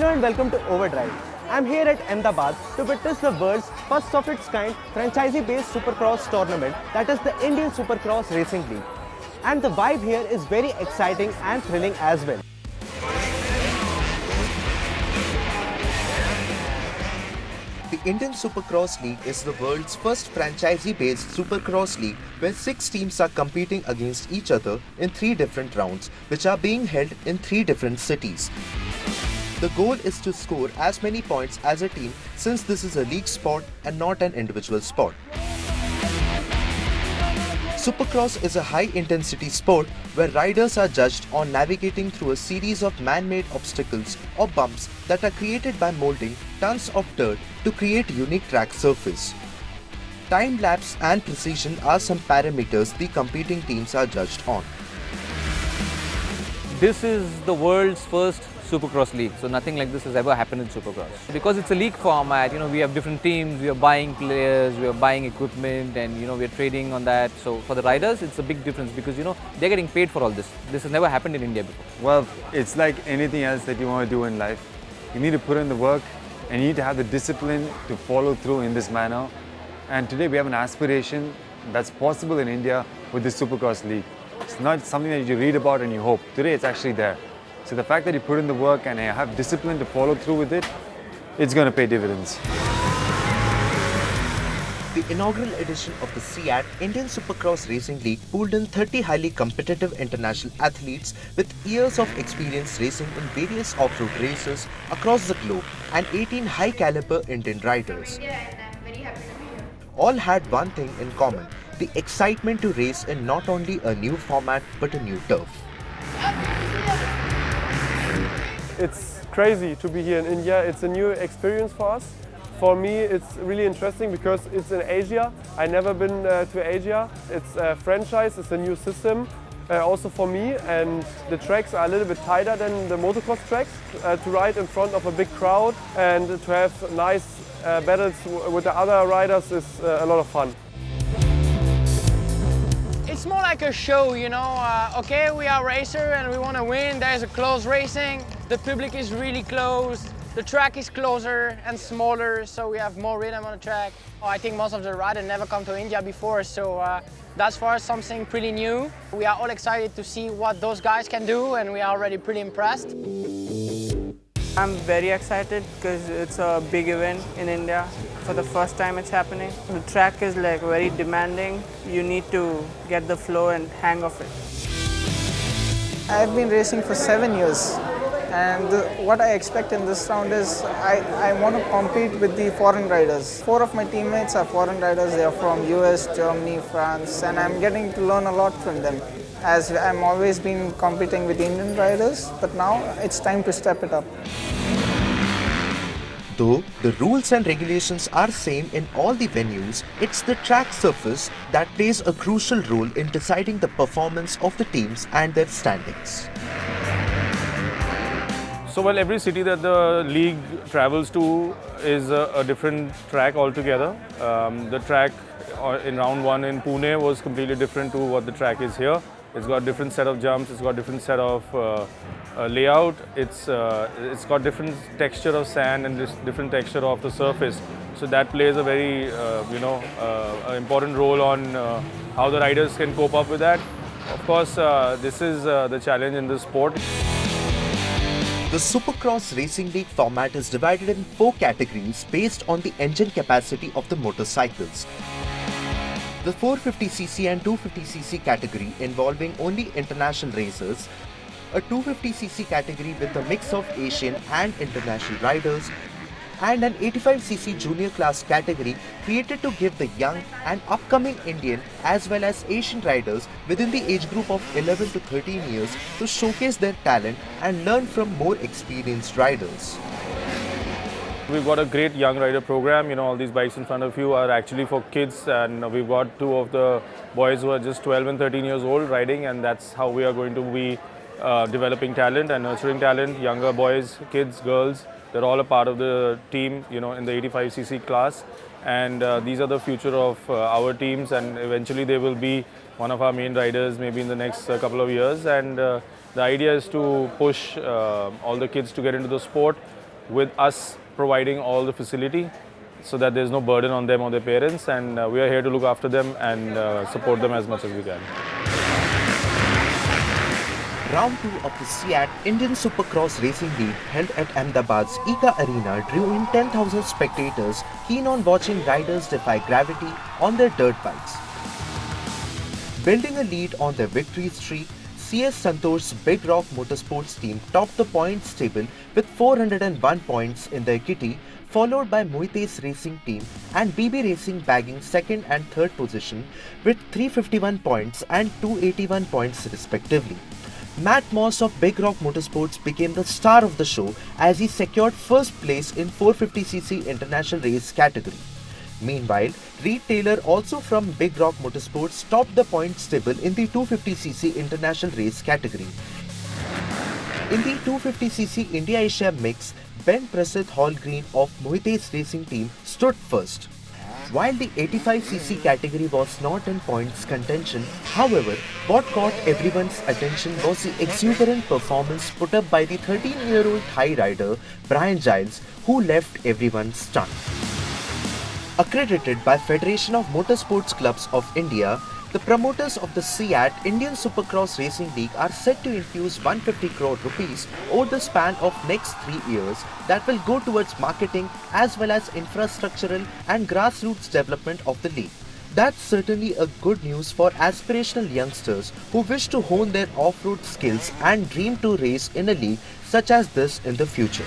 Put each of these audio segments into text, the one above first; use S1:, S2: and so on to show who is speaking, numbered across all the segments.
S1: Hello and welcome to Overdrive. I'm here at Ahmedabad to witness the world's first of its kind franchisee-based Supercross tournament, that is the Indian Supercross Racing League. And the vibe here is very exciting and thrilling as well.
S2: The Indian Supercross League is the world's first franchisee-based Supercross league where 6 teams are competing against each other in 3 different rounds, which are being held in 3 different cities. The goal is to score as many points as a team, since this is a league sport and not an individual sport. Supercross is a high-intensity sport where riders are judged on navigating through a series of man-made obstacles or bumps that are created by molding tons of dirt to create unique track surface. Time lapse and precision are some parameters the competing teams are judged on.
S3: This is the world's first Supercross league, so nothing like this has ever happened in Supercross. Because it's a league format, we have different teams, we are buying players, we are buying equipment, and we are trading on that. So for the riders, it's a big difference because they're getting paid for all this. This has never happened in India before.
S4: Well, it's like anything else that you want to do in life. You need to put in the work and you need to have the discipline to follow through in this manner. And today we have an aspiration that's possible in India with the Supercross league. It's not something that you read about and you hope. Today it's actually there. So the fact that you put in the work and you have discipline to follow through with it, it's going to pay dividends.
S2: The inaugural edition of the CEAT Indian Supercross Racing League pooled in 30 highly competitive international athletes with years of experience racing in various off-road races across the globe and 18 high-caliber Indian riders. All had one thing in common: the excitement to race in not only a new format but a new turf.
S5: It's crazy to be here in India. It's a new experience for us. For me, it's really interesting because it's in Asia. I've never been to Asia. It's a franchise, it's a new system also for me, and the tracks are a little bit tighter than the motocross tracks. To ride in front of a big crowd and to have nice battles with the other riders is a lot of fun.
S6: It's more like a show, okay, we are racer and we want to win. There's a close racing. The public is really close. The track is closer and smaller, so we have more rhythm on the track. I think most of the riders never come to India before, so that's for us something pretty new. We are all excited to see what those guys can do, and we are already pretty impressed.
S7: I'm very excited because it's a big event in India. For the first time it's happening. The track is very demanding. You need to get the flow and hang of it.
S8: I've been racing for 7 years, and what I expect in this round is I want to compete with the foreign riders. 4 of my teammates are foreign riders. They are from US, Germany, France, and I'm getting to learn a lot from them, as I'm always been competing with Indian riders, but now it's time to step it up.
S2: Though the rules and regulations are same in all the venues, it's the track surface that plays a crucial role in deciding the performance of the teams and their standings.
S9: So every city that the league travels to is a different track altogether. The track in round 1 in Pune was completely different to what the track is here. It's got different set of jumps, it's got different set of layout, it's got different texture of sand and different texture of the surface. So that plays a very important role on how the riders can cope up with that. Of course, this is the challenge in this sport.
S2: The Supercross Racing League format is divided in 4 categories based on the engine capacity of the motorcycles. The 450cc and 250cc category involving only international racers, a 250cc category with a mix of Asian and international riders, and an 85cc junior class category created to give the young and upcoming Indian as well as Asian riders within the age group of 11 to 13 years to showcase their talent and learn from more experienced riders.
S9: We've got a great young rider program. All these bikes in front of you are actually for kids, and we've got 2 of the boys who are just 12 and 13 years old riding, and that's how we are going to be developing talent and nurturing talent. Younger boys, kids, girls, they're all a part of the team, in the 85cc class, and these are the future of our teams, and eventually they will be one of our main riders maybe in the next couple of years. And the idea is to push all the kids to get into the sport. with us providing all the facility so that there's no burden on them or their parents, and we are here to look after them and support them as much as we can.
S2: Round 2 of the CEAT Indian Supercross Racing League held at Ahmedabad's ICA Arena drew in 10,000 spectators keen on watching riders defy gravity on their dirt bikes. Building a lead on their victory streak, CS Santosh's Big Rock Motorsports team topped the points table with 401 points in their kitty, followed by Mohite's Racing team and BB Racing bagging second and third position with 351 points and 281 points respectively. Matt Moss of Big Rock Motorsports became the star of the show as he secured first place in 450cc international race category. Meanwhile, Reed Taylor, also from Big Rock Motorsports, topped the points table in the 250cc international race category. In the 250cc India Asia mix, Ben Prasidh Hallgreen of Mohite's Racing team stood first. While the 85cc category was not in points contention, however, what caught everyone's attention was the exuberant performance put up by the 13-year-old Thai rider Brian Giles, who left everyone stunned. Accredited by Federation of Motorsports Clubs of India, the promoters of the CEAT Indian Supercross Racing League are set to infuse 150 crore rupees over the span of next 3 years that will go towards marketing as well as infrastructural and grassroots development of the league. That's certainly a good news for aspirational youngsters who wish to hone their off-road skills and dream to race in a league such as this in the future.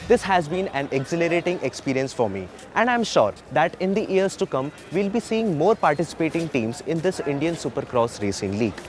S1: This has been an exhilarating experience for me, and I'm sure that in the years to come, we'll be seeing more participating teams in this Indian Supercross Racing League.